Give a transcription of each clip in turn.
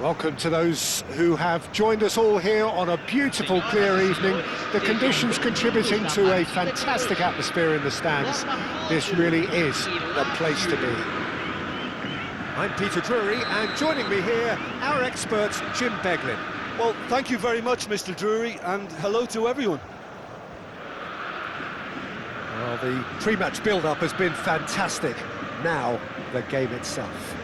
Welcome to those who have joined us all here on a beautiful, clear evening. The conditions contributing to a fantastic atmosphere in the stands. This really is the place to be. I'm Peter Drury, and joining me here, our expert, Jim Beglin. Well, thank you very much, Mr. Drury, and hello to everyone. Well, the pre-match build-up has been fantastic. Now, the game itself.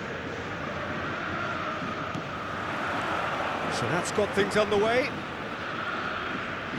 So that's got things underway.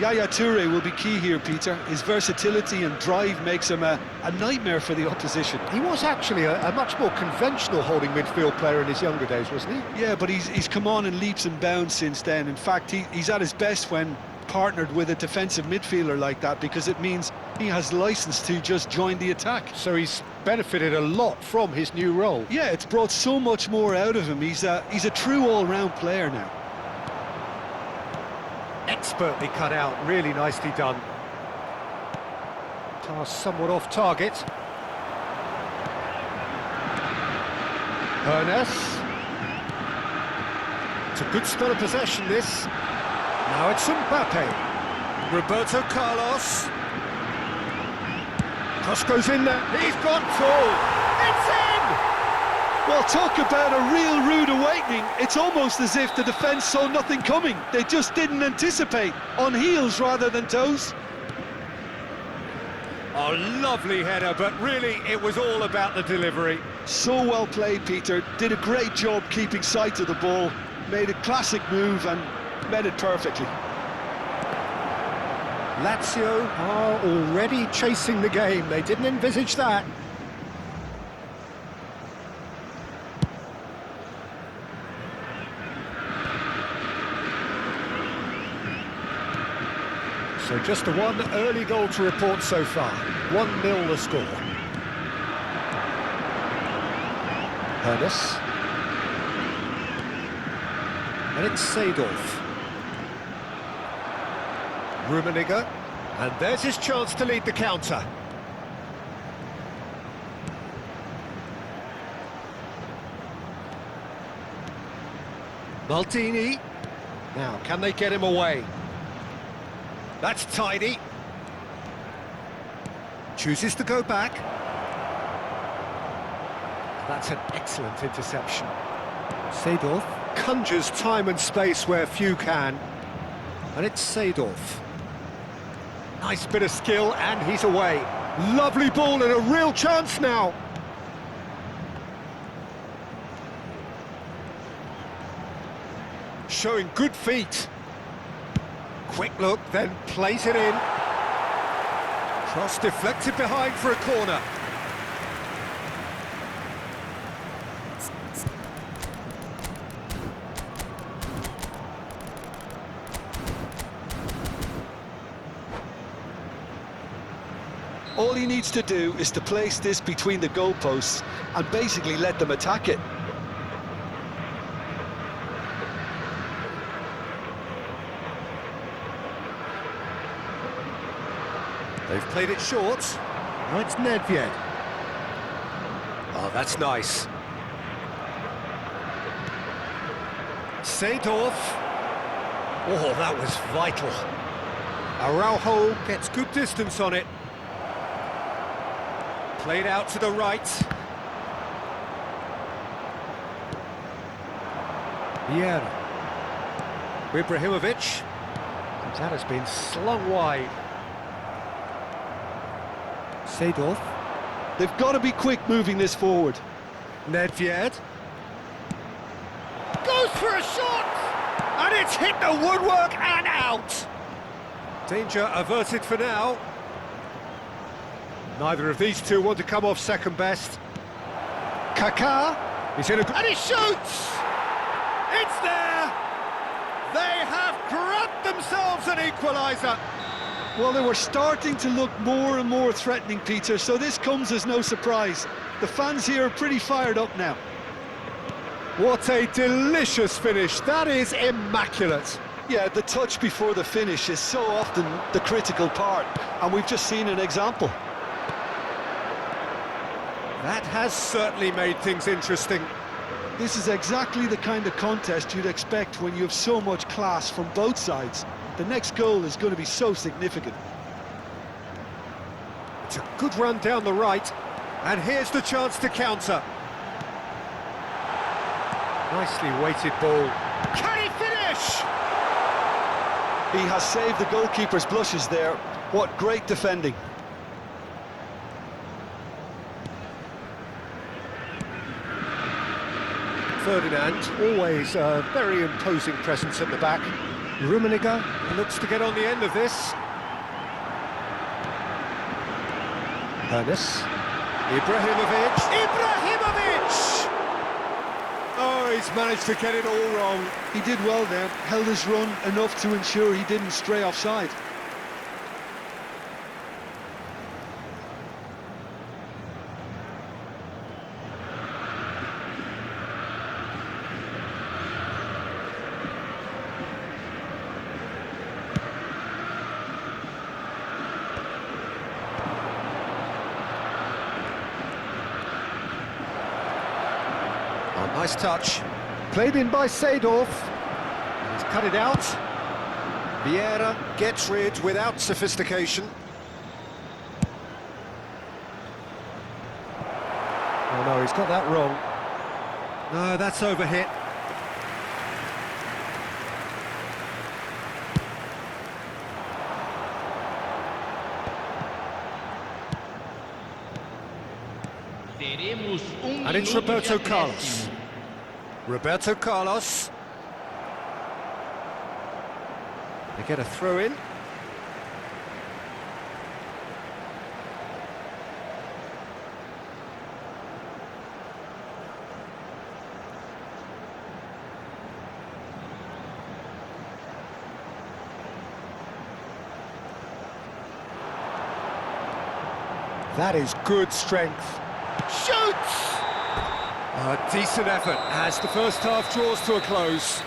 Yaya Toure will be key here, Peter. His versatility and drive makes him a nightmare for the opposition. He was actually a much more conventional holding midfield player in his younger days, wasn't he? Yeah, but he's come on in leaps and bounds since then. In fact, he's at his best when partnered with a defensive midfielder like that, because it means he has license to just join the attack. So he's benefited a lot from his new role. Yeah, it's brought so much more out of him. He's a true all-round player now. Expertly cut out, really nicely done. Pass somewhat off target. Ernest. It's a good spell of possession, this. Now it's Mbappe. Roberto Carlos. Cross goes in there. He's got two. It's in! Well, talk about a real rude awakening. It's almost as if the defence saw nothing coming. They just didn't anticipate. On heels rather than toes. Oh, lovely header, but really it was all about the delivery. So well played, Peter. Did a great job keeping sight of the ball. Made a classic move and met it perfectly. Lazio are already chasing the game. They didn't envisage that. So just the one early goal to report so far. 1-0 the score. Ernest. And it's Seedorf. Rummenigge. And there's his chance to lead the counter. Maldini. Now, can they get him away? That's tidy. Chooses to go back. That's an excellent interception. Seedorf conjures time and space where few can. And it's Seedorf. Nice bit of skill, and he's away. Lovely ball and a real chance now. Showing good feet. Quick look, then plays it in. Cross deflected behind for a corner. All he needs to do is to place this between the goalposts and basically let them attack it. They've played it short. Now it's Nedved. Oh, that's nice. Seedorf. Oh, that was vital. Araujo gets good distance on it. Played out to the right. Vieira. Ibrahimovic. And that has been slung wide. Seedorf. They've got to be quick moving this forward. Nedved. Goes for a shot! And it's hit the woodwork and out! Danger averted for now. Neither of these two want to come off second best. Kaká. He's in a... And he shoots! It's there! They have grabbed themselves an equaliser! Well, they were starting to look more and more threatening, Peter, so this comes as no surprise. The fans here are pretty fired up now. What a delicious finish. That is immaculate. Yeah, the touch before the finish is so often the critical part, and we've just seen an example. That has certainly made things interesting. This is exactly the kind of contest you'd expect when you have so much class from both sides. The next goal is going to be so significant. It's a good run down the right, and here's the chance to counter. Nicely weighted ball. Can he finish? He has saved the goalkeeper's blushes there. What great defending. Ferdinand, always a very imposing presence at the back. Rummenigge looks to get on the end of this. Ernest. Ibrahimovic. Oh, he's managed to get it all wrong. He did well there, held his run enough to ensure he didn't stray offside. Oh, nice touch. Played in by Seedorf. He's cut it out. Vieira gets rid without sophistication. Oh no, he's got that wrong. No, that's overhit. And it's Roberto Carlos. Roberto Carlos. They get a throw in. That is good strength. Shoots! A decent effort as the first half draws to a close.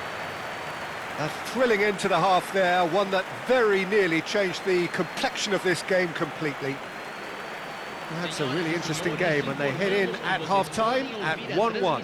A thrilling end to the half there, one that very nearly changed the complexion of this game completely. That's a really interesting game, and they head in at half-time at 1-1.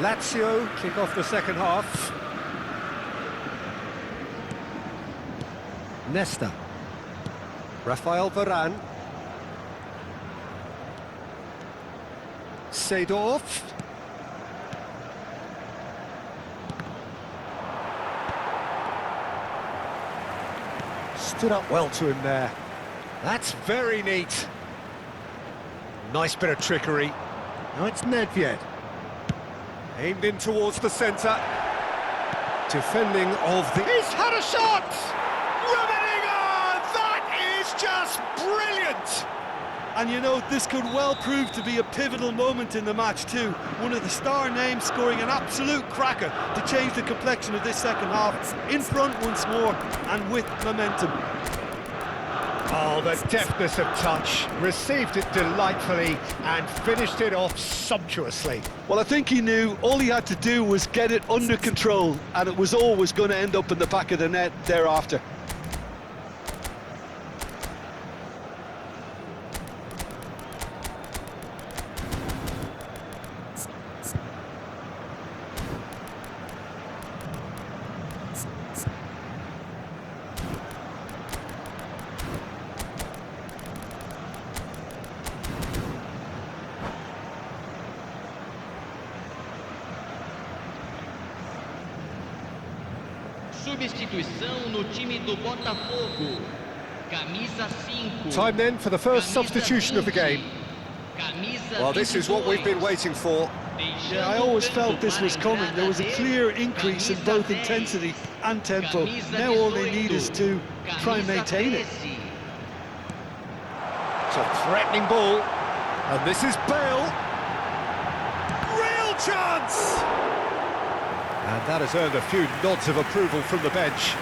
Lazio kick off the second half. Nesta. Rafael Varane. Seedorf. Stood up well to him there. That's very neat. Nice bit of trickery. Now it's Nedved. Aimed in towards the centre. Defending of the... He's had a shot! Rummenigge! That is just brilliant! And you know, this could well prove to be a pivotal moment in the match too. One of the star names scoring an absolute cracker to change the complexion of this second half. In front once more and with momentum. Oh, the deftness of touch. Received it delightfully and finished it off sumptuously. Well, I think he knew all he had to do was get it under control, and it was always going to end up in the back of the net thereafter. substituição no time do Botafogo. Camisa 5. Time then for the first substitution of the game. Camisa Well, this is what we've been waiting for. Yeah, I always felt this was coming. There was a clear increase in both intensity and tempo. Now all they need is to try and maintain it. It's a threatening ball, and this is Bale. Real chance! And that has earned a few nods of approval from the bench.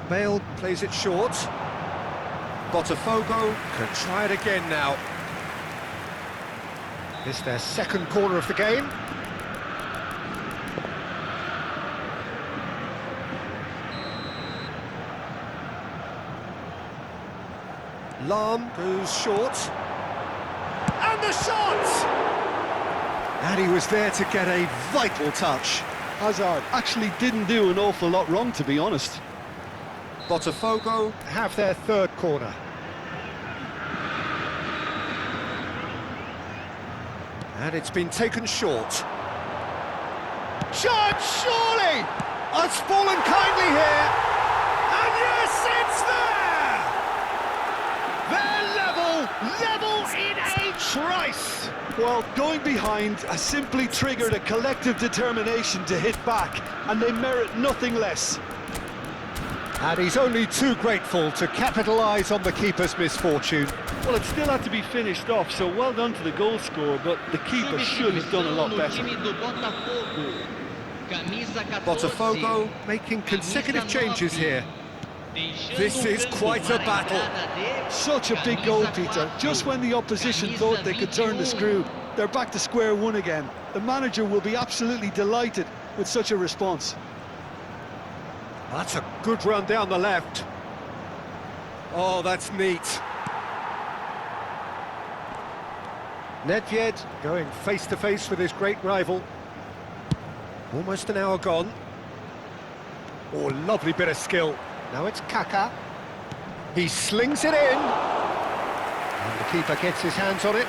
Bale plays it short. Botafogo can try it again now. It's their second corner of the game. Lahm goes short. And the shot! And he was there to get a vital touch. Hazard actually didn't do an awful lot wrong, to be honest. Botafogo have their third corner. And it's been taken short. Shot, surely! It's fallen kindly here. And yes, it's there! They're level in a trice. Well, going behind has simply triggered a collective determination to hit back, and they merit nothing less. And he's only too grateful to capitalise on the keeper's misfortune. Well, it still had to be finished off, so well done to the goal scorer, but the keeper should have done a lot better. Botafogo making consecutive changes here. This is quite a battle. Such a big goal, Peter. Just when the opposition thought they could turn the screw, they're back to square one again. The manager will be absolutely delighted with such a response. That's a good run down the left. Oh, that's neat. Nedved going face-to-face with his great rival. Almost an hour gone. Oh, lovely bit of skill. Now it's Kaká. He slings it in. And the keeper gets his hands on it.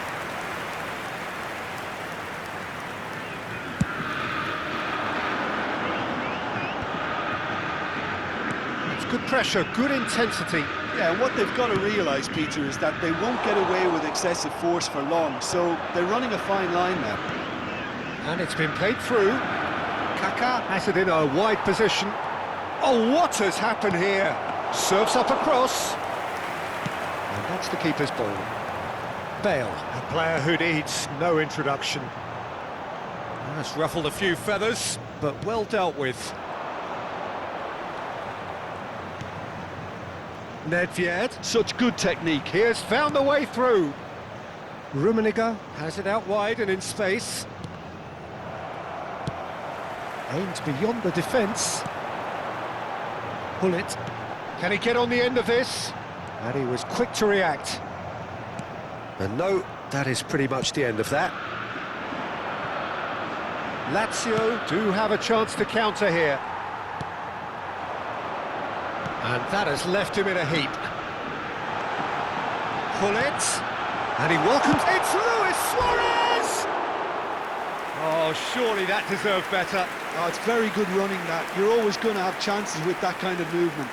It's good pressure, good intensity. Yeah, and what they've got to realise, Peter, is that they won't get away with excessive force for long, so they're running a fine line now. And it's been played through. Kaká has it in a wide position. Oh, what has happened here? Serves up across. And that's the keeper's ball. Bale, a player who needs no introduction. That's ruffled a few feathers, but well dealt with. Nedved, Such good technique. he has found the way through. Rummenigge has it out wide and in space. Aimed beyond the defence. Gullit, can he get on the end of this? And he was quick to react. And no, that is pretty much the end of that. Lazio do have a chance to counter here. And that has left him in a heap. Gullit, and he welcomes... It's Luis Suarez! Oh, surely that deserved better. Oh, it's very good running, that. You're always going to have chances with that kind of movement.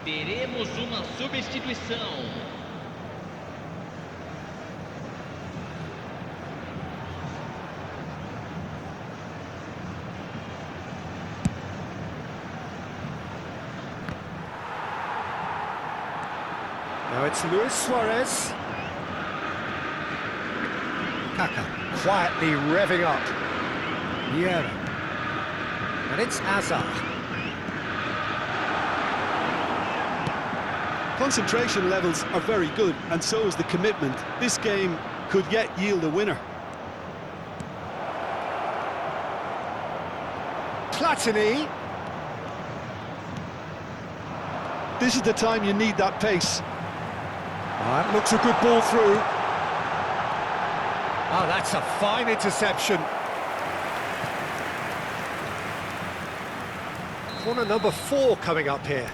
Teremos uma substituição. Now it's Luis Suarez. Kaka quietly revving up. Vieira. And it's Hazard. Concentration levels are very good, and so is the commitment. This game could yet yield a winner. Platini. This is the time you need that pace. That looks a good ball through. Oh, that's a fine interception. Corner number 4 coming up here.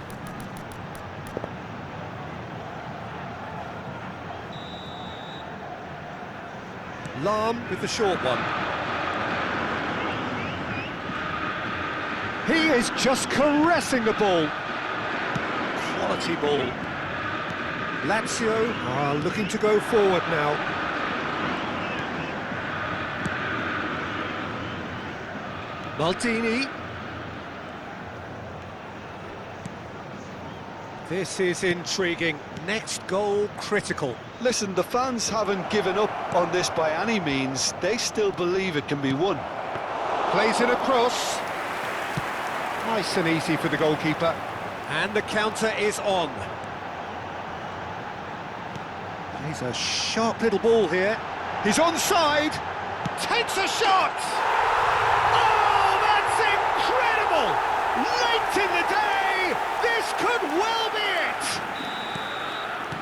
Lahm with the short one. He is just caressing the ball. Quality ball. Lazio are looking to go forward now. Maldini. This is intriguing. Next goal critical. Listen, the fans haven't given up on this by any means. They still believe it can be won. Plays it across. Nice and easy for the goalkeeper. And the counter is on. Plays a sharp little ball here. He's onside. Takes a shot! Oh, that's incredible! Late in the day, this could well be it!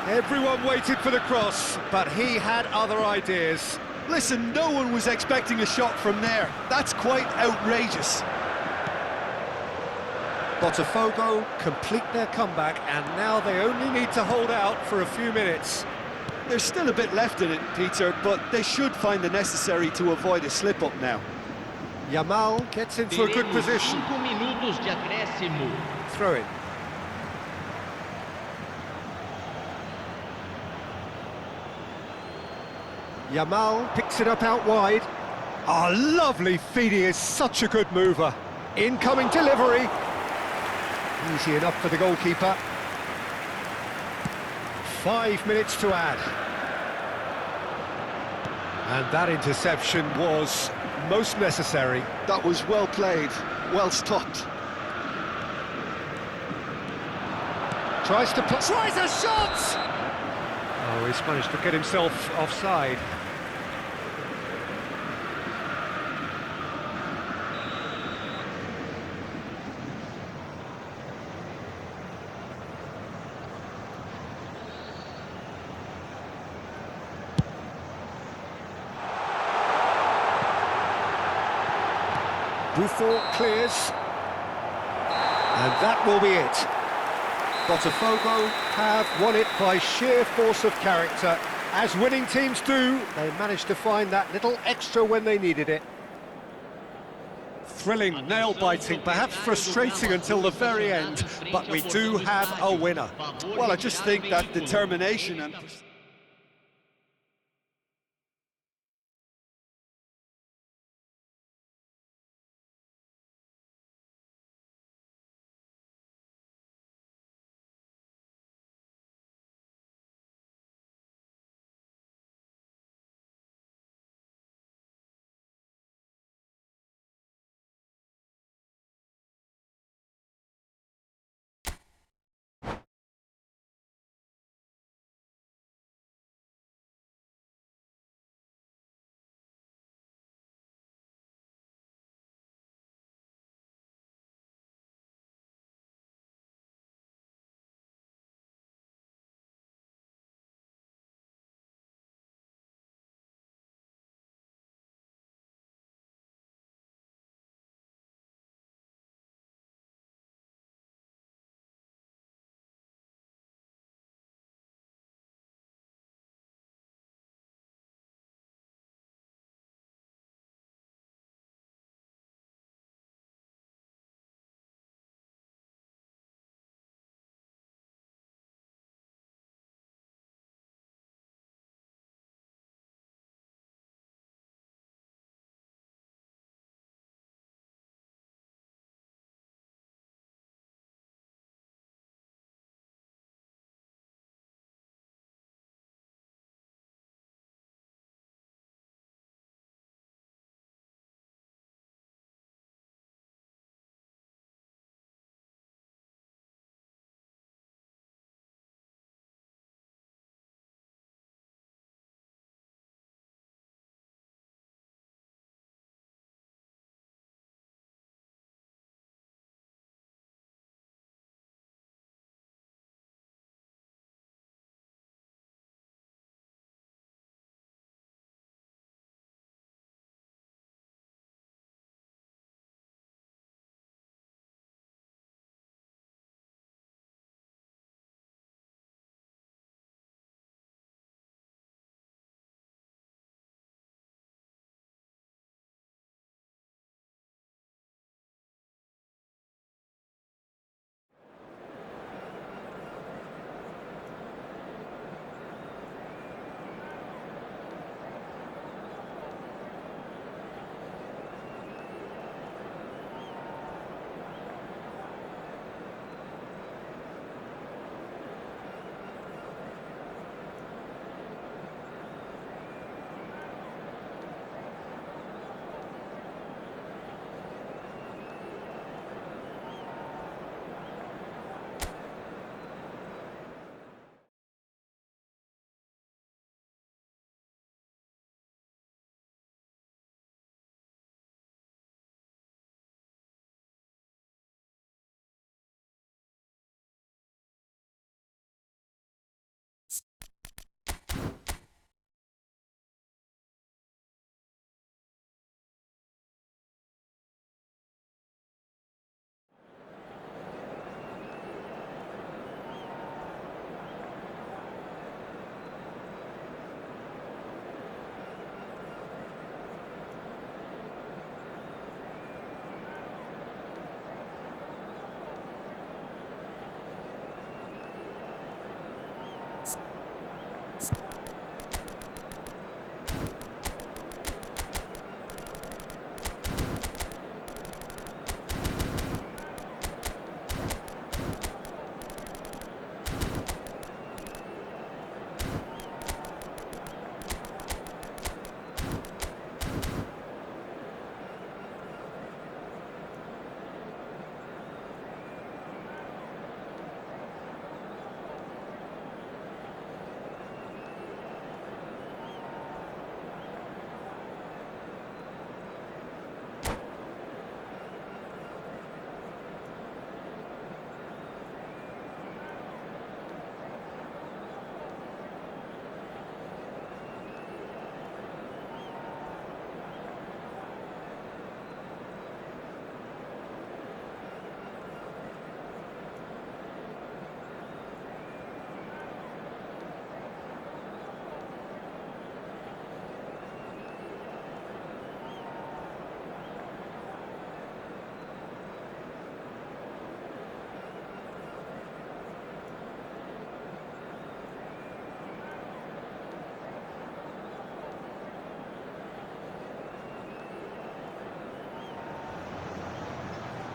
Everyone waited for the cross, but he had other ideas. Listen, no one was expecting a shot from there. That's quite outrageous. Botafogo complete their comeback, and now they only need to hold out for a few minutes. There's still a bit left in it, Peter, but they should find the necessary to avoid a slip-up now. Yamal gets into a good Teremos position. 5 minutos de acréscimo. Throw in. Yamal picks it up out wide. Oh, lovely feed, he is such a good mover. Incoming delivery. Easy enough for the goalkeeper. 5 minutes to add. And that interception was most necessary. That was well played, well stopped. Tries a shot! Oh, he's managed to get himself offside. Buffon clears. And that will be it. Botafogo have won it by sheer force of character. As winning teams do, they managed to find that little extra when they needed it. Thrilling, nail-biting, perhaps frustrating until the very end, but we do have a winner. Well, I just think that determination and...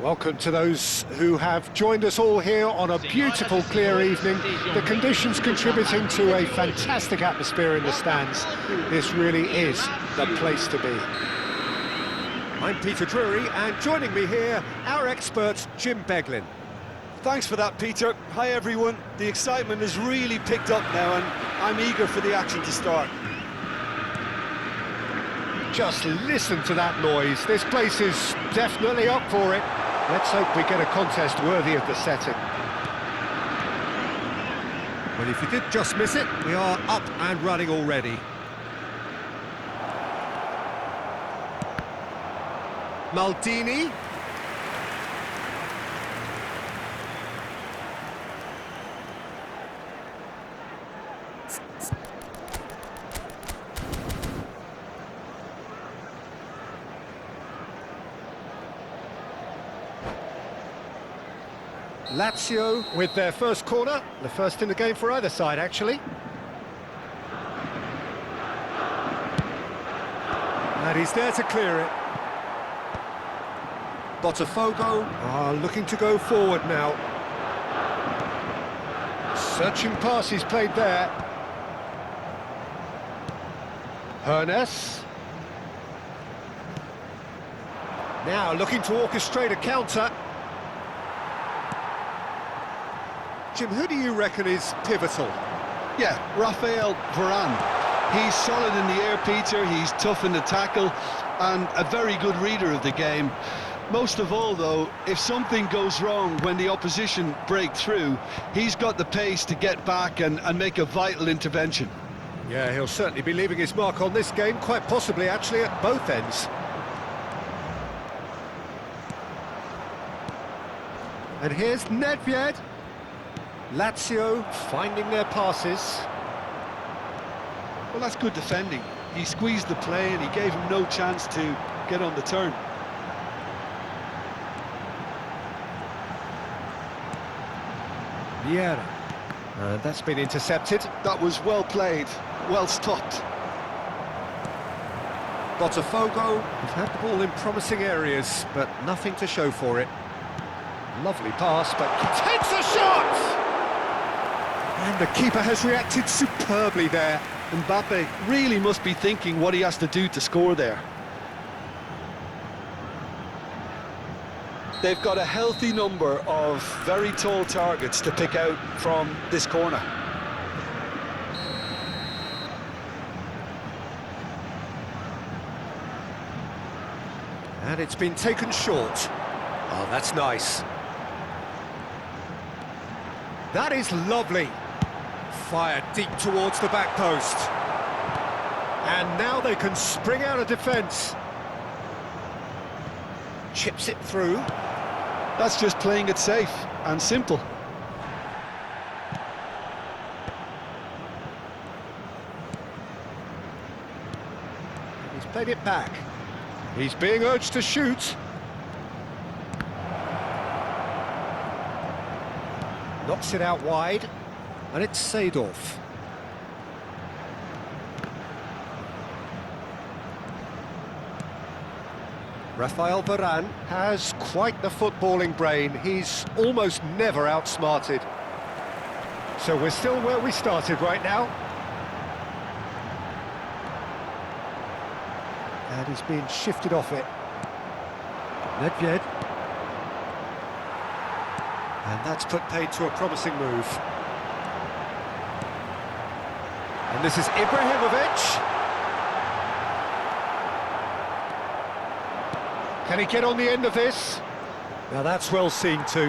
Welcome to those who have joined us all here on a beautiful, clear evening. The conditions contributing to a fantastic atmosphere in the stands. This really is the place to be. I'm Peter Drury, and joining me here, our expert, Jim Beglin. Thanks for that, Peter. Hi, everyone. The excitement has really picked up now, and I'm eager for the action to start. Just listen to that noise. This place is definitely up for it. Let's hope we get a contest worthy of the setting. Well, if you did just miss it, we are up and running already. Maldini. Lazio with their first corner, the first in the game for either side, actually. And he's there to clear it. Botafogo are looking to go forward now. Searching pass he's played there. Hernes. Now looking to orchestrate a counter. Jim, who do you reckon is pivotal? Yeah, Raphael Varane. He's solid in the air, Peter, he's tough in the tackle, and a very good reader of the game. Most of all, though, if something goes wrong when the opposition break through, he's got the pace to get back and make a vital intervention. Yeah, he'll certainly be leaving his mark on this game, quite possibly actually at both ends. And here's Nedved. Lazio finding their passes. Well, that's good defending. He squeezed the play and he gave him no chance to get on the turn. Vieira. And that's been intercepted. That was well played, well stopped. Botafogo have had the ball in promising areas, but nothing to show for it. Lovely pass, but he takes a shot! And the keeper has reacted superbly there. Mbappe really must be thinking what he has to do to score there. They've got a healthy number of very tall targets to pick out from this corner. And it's been taken short. Oh, that's nice. That is lovely. Fired deep towards the back post. And now they can spring out of defence. Chips it through. That's just playing it safe and simple. He's played it back. He's being urged to shoot. Knocks it out wide. And it's Seedorf. Raphael Varane has quite the footballing brain. He's almost never outsmarted. So we're still where we started right now. And he's being shifted off it. Nedved. And that's put paid to a promising move. And this is Ibrahimovic. Can he get on the end of this? Now that's well seen too.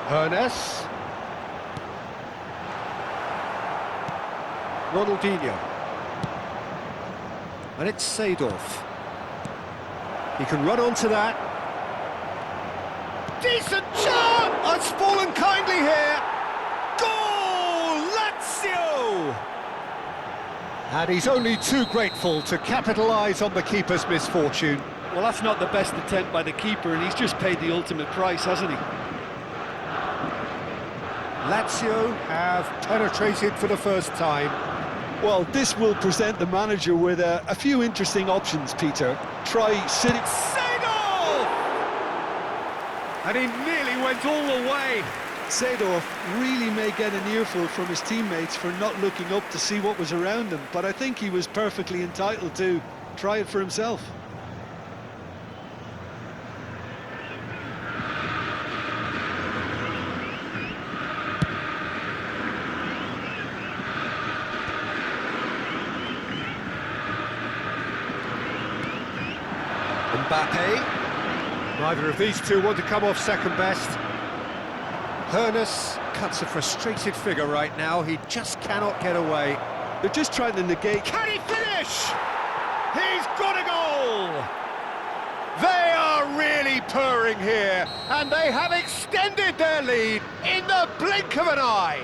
Hernes. Ronaldinho. And it's Seedorf. He can run onto that. Decent chance! Oh, it's fallen kindly here. Goal! Lazio! And he's only too grateful to capitalise on the keeper's misfortune. Well, that's not the best attempt by the keeper, and he's just paid the ultimate price, hasn't he? Lazio have penetrated for the first time. Well, this will present the manager with a few interesting options, Peter. Try sitting... And he nearly went all the way. Seedorf really may get an earful from his teammates for not looking up to see what was around him, but I think he was perfectly entitled to try it for himself. Mbappe. Neither of these two want to come off second best. Hoeneß cuts a frustrated figure right now. He just cannot get away. They're just trying to negate. Can he finish? He's got a goal! They are really purring here, and they have extended their lead in the blink of an eye.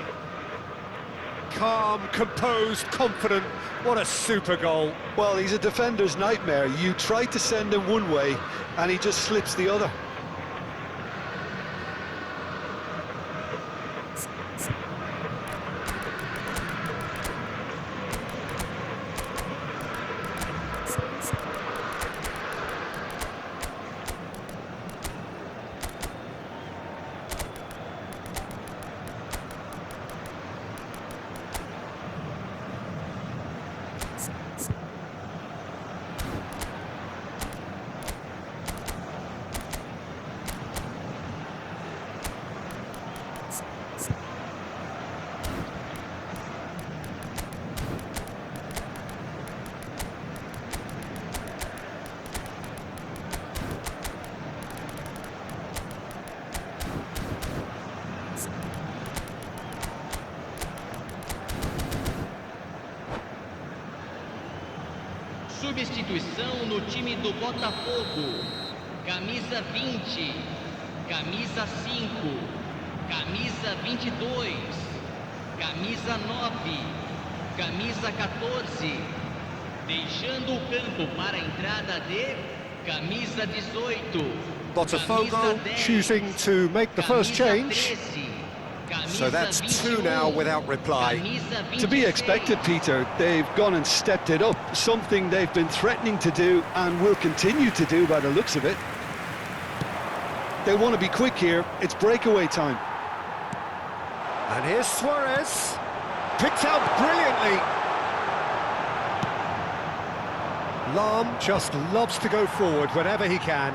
Calm, composed, confident. What a super goal. Well, he's a defender's nightmare. You try to send him one way, and he just slips the other. Substituição no time do Botafogo. Camisa 20, camisa 5, camisa 22, camisa 9, camisa 14. Deixando o campo para a entrada de camisa 18. Botafogo choosing to make the first change. So that's two now without reply. To be expected, Peter. They've gone and stepped it up, something they've been threatening to do and will continue to do by the looks of it. They want to be quick here. It's breakaway time. And here's Suarez, picked out brilliantly. Lahm just loves to go forward whenever he can.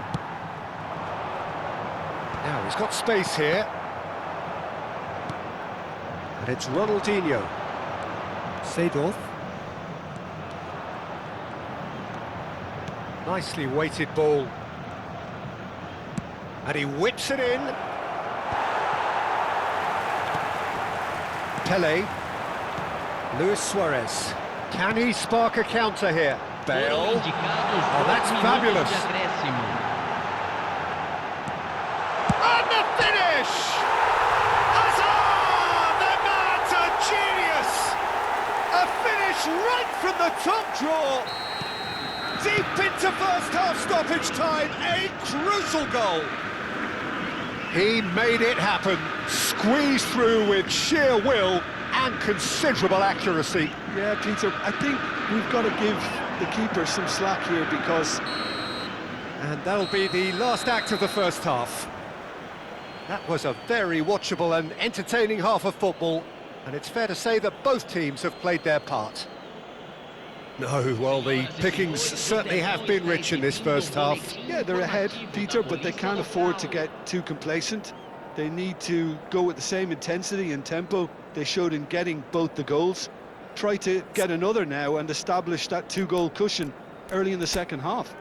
Now he's got space here. And it's Ronaldinho. Seedorf. Nicely weighted ball. And he whips it in. Pele. Luis Suarez. Can he spark a counter here? Bale. Oh, that's fabulous. And the finish! Hazard! The man's a genius! A finish right from the top draw. Deep into first half stoppage time, a crucial goal. He made it happen, squeezed through with sheer will and considerable accuracy. Yeah, Peter, I think we've got to give the keeper some slack here because... And that'll be the last act of the first half. That was a very watchable and entertaining half of football, and it's fair to say that both teams have played their part. No, well, the pickings certainly have been rich in this first half. Yeah, they're ahead, Peter, but they can't afford to get too complacent. They need to go with the same intensity and tempo they showed in getting both the goals. Try to get another now and establish that two-goal cushion early in the second half.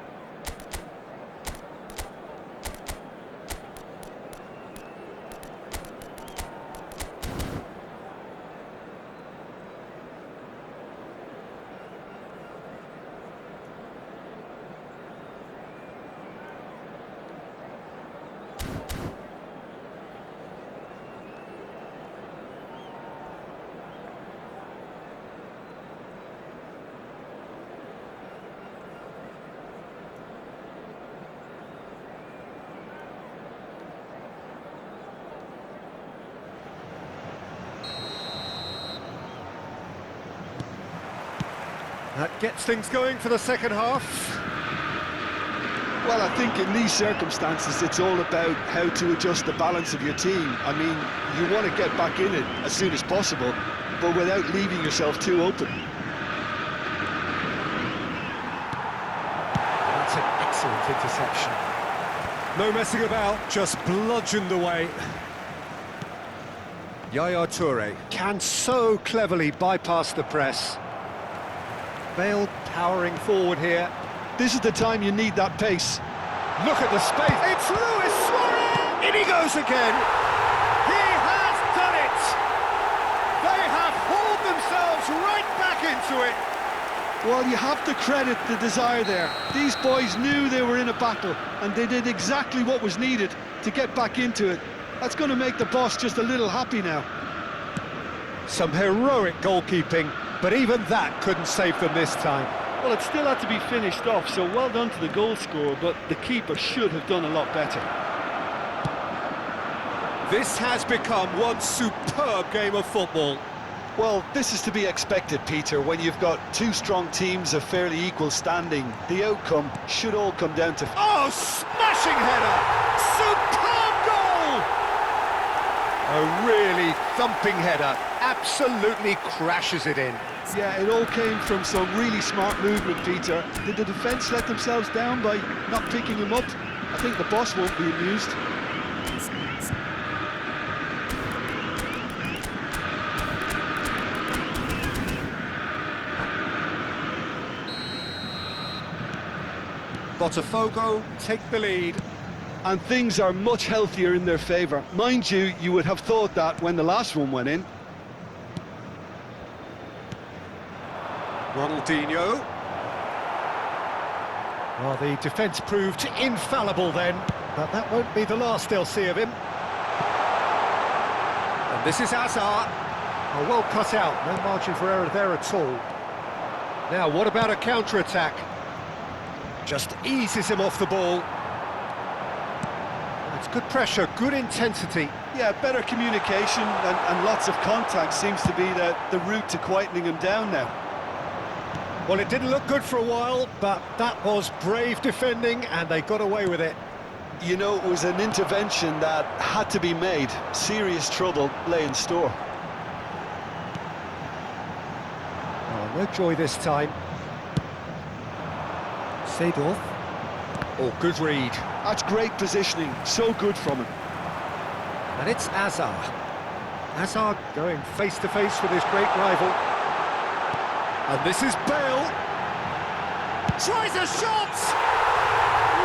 That gets things going for the second half. Well, I think in these circumstances, it's all about how to adjust the balance of your team. I mean, you want to get back in it as soon as possible, but without leaving yourself too open. That's an excellent interception. No messing about, just bludgeoned away. Yaya Toure can so cleverly bypass the press. Bale powering forward here. This is the time you need that pace. Look at the space. It's Luis Suarez! In he goes again. He has done it! They have hauled themselves right back into it. Well, you have to credit the desire there. These boys knew they were in a battle, and they did exactly what was needed to get back into it. That's going to make the boss just a little happy now. Some heroic goalkeeping, but even that couldn't save them this time. Well, it still had to be finished off, so well done to the goal scorer, but the keeper should have done a lot better. This has become one superb game of football. Well, this is to be expected, Peter. When you've got two strong teams of fairly equal standing, the outcome should all come down to... Oh, smashing header! Superb goal! A really thumping header, absolutely crashes it in. Yeah, it all came from some really smart movement, Peter. Did the defence let themselves down by not picking him up? I think the boss won't be amused. Botafogo take the lead. And things are much healthier in their favour. Mind you, you would have thought that when the last one went in. Ronaldinho. Well, the defence proved infallible then, but that won't be the last they'll see of him. And this is Hazard. Oh, well cut out, no margin for error there at all. Now, what about a counter-attack? Just eases him off the ball. It's good pressure, good intensity. Yeah, better communication and lots of contact seems to be the route to quietening him down now. Well, it didn't look good for a while, but that was brave defending, and they got away with it. You know, it was an intervention that had to be made. Serious trouble lay in store. Oh, no joy this time. Seedorf. Oh, good read. That's great positioning, so good from him. And it's Hazard. Hazard going face-to-face with his great rival. And this is Bale. Tries a shot!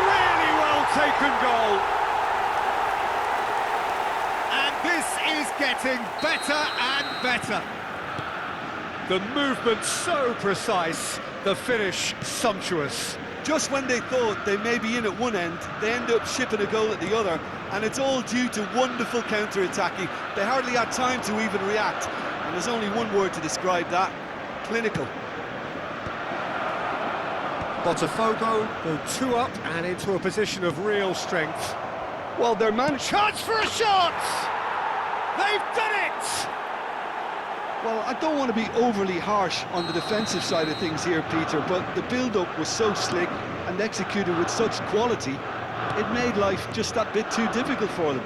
Really well taken goal. And this is getting better and better. The movement so precise, the finish sumptuous. Just when they thought they may be in at one end, they end up shipping a goal at the other, and it's all due to wonderful counter-attacking. They hardly had time to even react, and there's only one word to describe that: clinical. Botafogo go 2 up and into a position of real strength. Well, their man... Chance for a shot! They've done it! Well, I don't want to be overly harsh on the defensive side of things here, Peter, but the build-up was so slick and executed with such quality, it made life just that bit too difficult for them.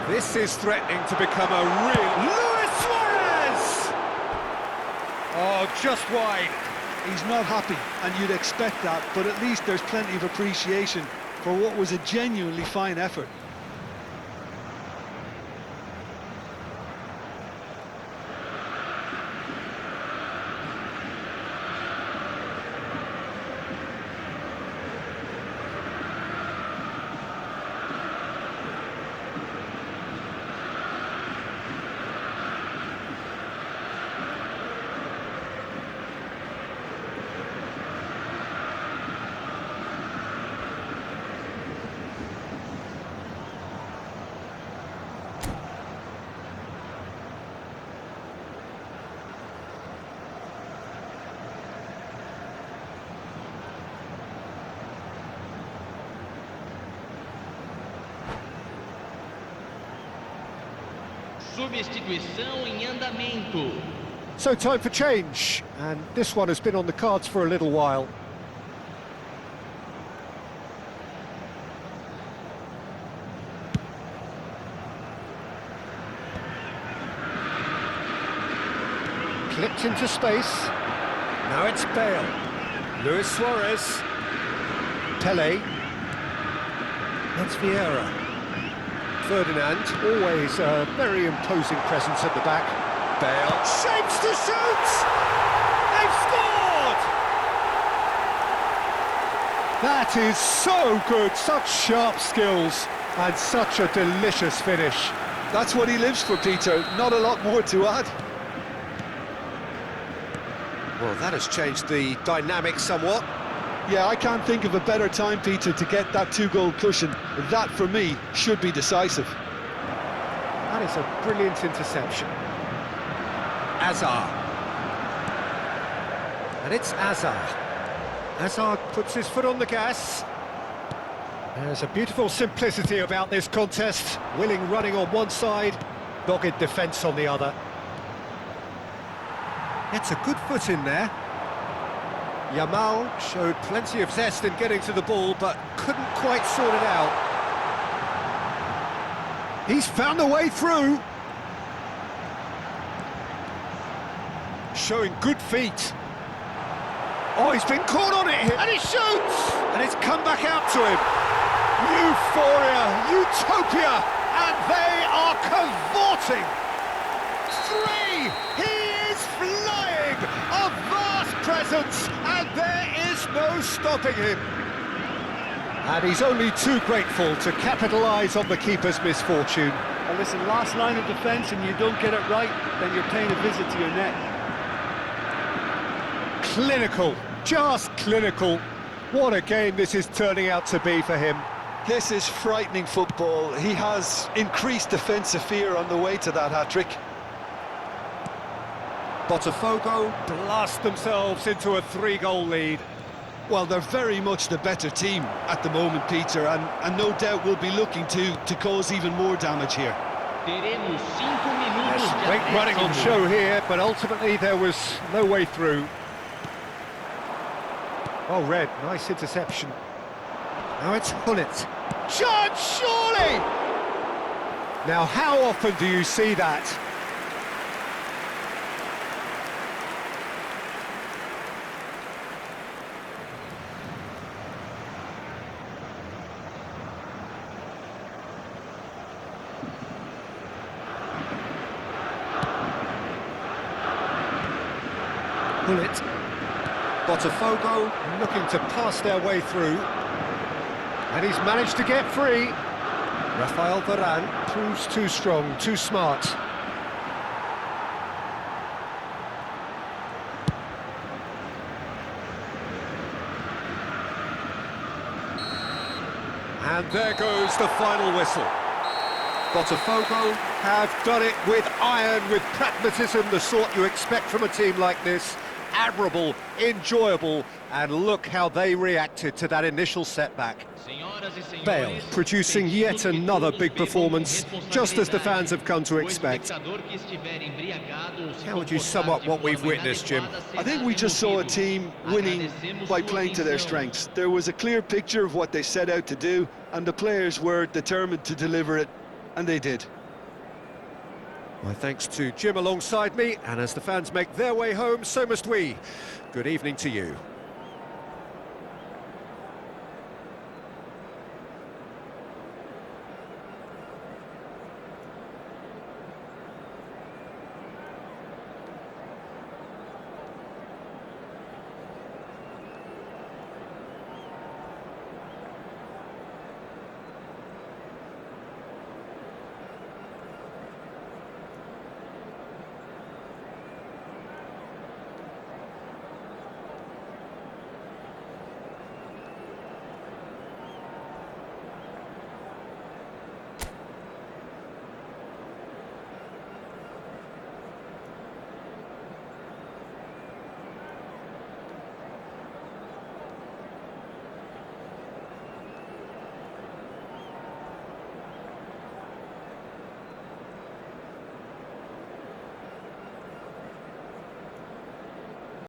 This is threatening to become a real... Luis Suarez! Oh, just wide. He's not happy, and you'd expect that, but at least there's plenty of appreciation for what was a genuinely fine effort. Substituição em andamento. So time for change, and this one has been on the cards for a little while. Flipped into space. Now it's Bale. Luis Suarez. Pele. That's Vieira. Ferdinand, always a very imposing presence at the back. Bale shapes to shoot! They've scored! That is so good, such sharp skills and such a delicious finish. That's what he lives for, Peter. Not a lot more to add. Well, that has changed the dynamic somewhat. Yeah, I can't think of a better time, Peter, to get that two-goal cushion. That, for me, should be decisive. That is a brilliant interception. Azar. And it's Azar. Azar puts his foot on the gas. There's a beautiful simplicity about this contest. Willing running on one side, dogged defence on the other. It's a good foot in there. Yamal showed plenty of zest in getting to the ball, but couldn't quite sort it out. He's found a way through. Showing good feet. Oh, he's been caught on it here, and he shoots! And it's come back out to him. Euphoria, utopia, and they are cavorting. 3! He is flying! A vast presence, and there is no stopping him. And he's only too grateful to capitalise on the keeper's misfortune. And listen, last line of defence and you don't get it right, then you're paying a visit to your net. Clinical, just clinical. What a game this is turning out to be for him. This is frightening football. He has increased defensive fear on the way to that hat-trick. Botafogo blast themselves into a 3-goal lead. Well, they're very much the better team at the moment, Peter, and no doubt will be looking to cause even more damage here. Teremos 5 minutos Yes, de great running on acréscimo. show here, but ultimately there was no way through. Oh, Red, nice interception. Now it's Hullet. Chance, surely! Now, how often do you see that? Hullet. Botafogo looking to pass their way through. And he's managed to get free. Rafael Varane proves too strong, too smart. And there goes the final whistle. Botafogo have done it with iron, with pragmatism, the sort you expect from a team like this. Admirable, enjoyable, and look how they reacted to that initial setback. Bale producing yet another big performance, just as the fans have come to expect. How would you sum up what we've witnessed, Jim? I think we just saw a team winning by playing to their strengths. There was a clear picture of what they set out to do, and the players were determined to deliver it, and they did. My thanks to Jim alongside me, and as the fans make their way home, so must we. Good evening to you.